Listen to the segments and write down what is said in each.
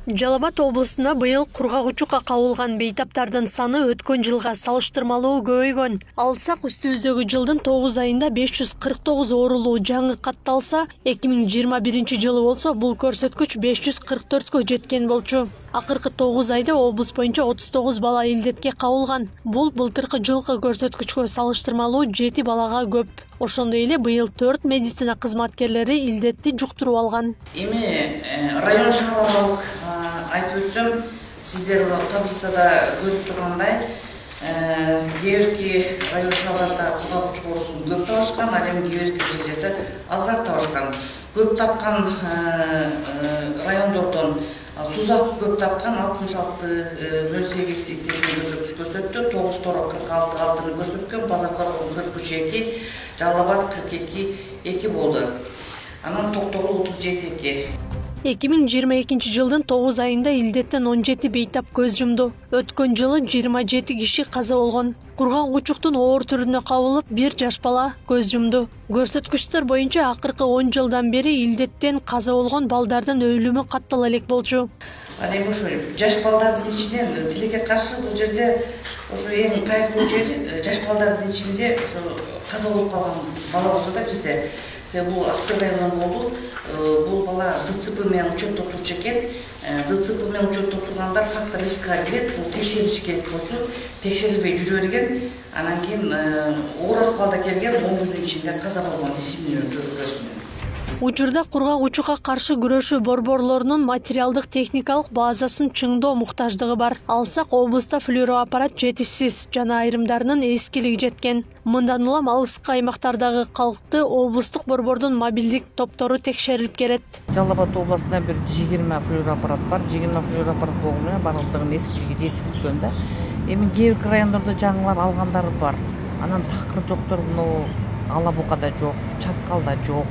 Жалал Абад облусунда быйыл кургагучукка кабылган бейтаптардын саны өткөн жылга салыштырмалуу көбөйгөн. Алсак үстүбүздөгү жылдын 9 айында 549 оорулуу жаңы катталса, 2021 жылы болсо бул көрсөткүч 544кө жеткен болчу. Акыркы 9 айда облус боюнча 39 бала илдетке кабылган. Бул былтыркы жылкы көрсөткүчкө салыштырмалуу 7 балага көп. Ошондой эле быйыл 4 медицина кызматкерлери илдетти жуктуруп алган. Эми район шааралык айтып өтсөм, сиздер таблицада көрүп тургандай, кээ район шаарларда кургагуч оорусун көп табышкан, ал эми кээ жерлерде азыраак табышкан. Көп тапкан райондордон Сузак көп тапкан 66,08 көрсөттү, 9 Тора 46,6 көрсөткөн, Базаркөл 43,2, Жалал Абад 42,2 болду. Анан Токтогул 37,2. 2022 жылдын 9 айында илдеттен 17 бейтап көз жумду. Өткөн жылы 27 киши каза болгон. Кургагучуктун оор түрүнө кабылып, 1 жаш бала көз жумду. Көрсөткүчтөр боюнча акыркы 10 жылдан бери илдеттен каза болгон балдардын өлүмү каттала элек болчу. Ал эми ошо жаш балдардын ичинен тилекке каршы бул жерде ошо эң кайгылуу жери жаш балдардын ичинде ошо каза болуп калган бала болду да бизде. Бул Аксай районунан болду. Бул бала ДЦП менен учетто турчу экен. ДЦП менен учетто тургандар фактор рискка кирет. Бул текшерилиш керек болчу. Текшерилбей жүрө берген. Анан кийин оор акыбалда келген 10 күндүн ичинде каза болгон исимдүү төрөбөсүнөн. Учурда кургагучукка каршы күрөшүү борборлорунун материалдык техникалык базасын чыңдоо муктаждыгы бар. Алсак облуста флюороаппарат жетишсиз жана айрымдарынын эскилиги жеткен. Мындан улам алыскы аймактардагы калкты облустук борбордун мобилдик топтору текшерип келет. Жалал Абад областында бир 20 флюороаппарат бар. 20 флюороаппарат болгону менен бардыгынын эскилиги жетип бүткөн да. Эми кээ бир райондордо жаңылар алгандар бар. Анан такыр жоктор мына Ала Букада жок, Чаткалда жок.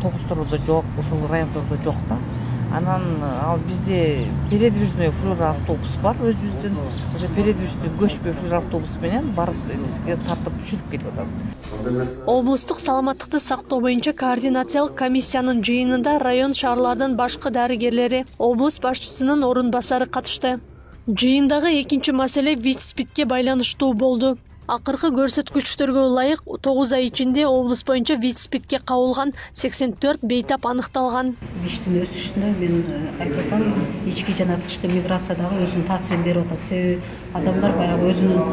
Тогустоордо жок, ушул райондордо жок да. Анан ал бизде передвижной флюороавтобус бар өзүбүздүн. Ошо передвижный көчпө флюороавтобус менен барып бизге тартып түшүрүп кетип атат. Облустук саламаттыкты сактоо боюнча координациялык комиссиянын жыйынында район шаарлардын башкы дарыгерлери, облус башчысынын орун басары катышты. Жыйындагы экинчи маселе ВИЧ-СПИДке байланыштуу болду. Акыркы көрсөткүчтөргө ылайык 9 ай ичинде облус боюнча ВИЧ-СПИДке кабылган 84 бейтап аныкталган. ВИЧтин өсүшүнө мен айтып атам, ички жана тышкы миграциядагы өзүнүн таасирин берип атат. Себеби адамдар баягы өзүнүн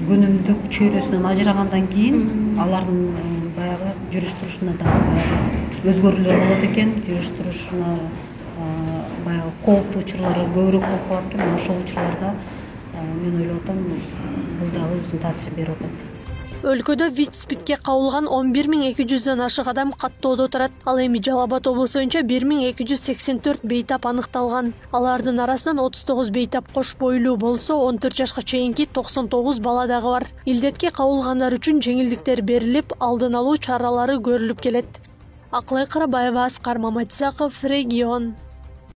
күнүмдүк чөйрөсүнөн ажырагандан кийин алардын баягы жүрүш-турушуна да өзгөрүүлөр болот экен. Жүрүш-турушуна баягы кооптуу учурлары көбүрөөк болуп калат экен. Ошол учурларда мен ойлоп атам, бул дагы өзүнүн таасирин берип атат. Өлкөдө ВИЧ-СПИДке кабылган 11200 ашык адам каттоодо турат. Ал эми Жалал Абад облусу боюнча 1284 бейтап аныкталган. Алардын арасынан 39 бейтап кош бойлуу болсо, 14 жашка чейинки 99 бала дагы бар. Илдетке кабылгандар үчүн жеңилдиктер берилип, алдын алуу чаралары көрүлүп келет. Акылай Карабаева, Аскар Маматзаков, Регион.